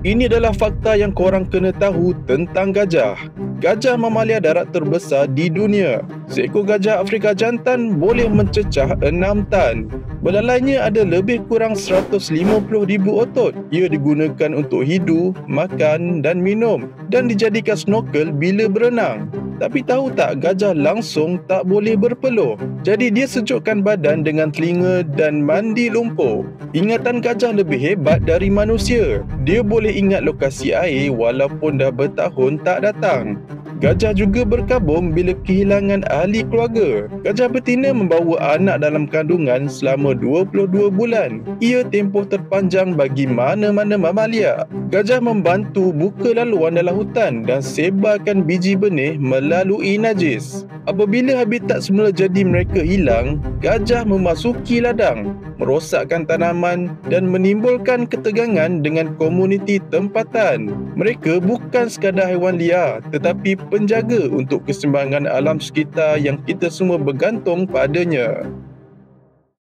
Ini adalah fakta yang korang kena tahu tentang gajah. Gajah mamalia darat terbesar di dunia. Seekor gajah Afrika jantan boleh mencecah 6 tan. Belalainya ada lebih kurang 150,000 otot. Ia digunakan untuk hidu, makan dan minum dan dijadikan snorkel bila berenang. Tapi tahu tak, gajah langsung tak boleh berpeluh. Jadi dia sejukkan badan dengan telinga dan mandi lumpur. Ingatan gajah lebih hebat dari manusia. Dia boleh ingat lokasi air walaupun dah bertahun tak datang. Gajah juga berkabung bila kehilangan ahli keluarga. Gajah betina membawa anak dalam kandungan selama 22 bulan. Ia tempoh terpanjang bagi mana-mana mamalia. Gajah membantu buka laluan dalam hutan dan sebarkan biji benih melalui najis. Apabila habitat semula jadi mereka hilang, gajah memasuki ladang, merosakkan tanaman dan menimbulkan ketegangan dengan komuniti tempatan. Mereka bukan sekadar haiwan liar, tetapi penjaga untuk keseimbangan alam sekitar yang kita semua bergantung padanya.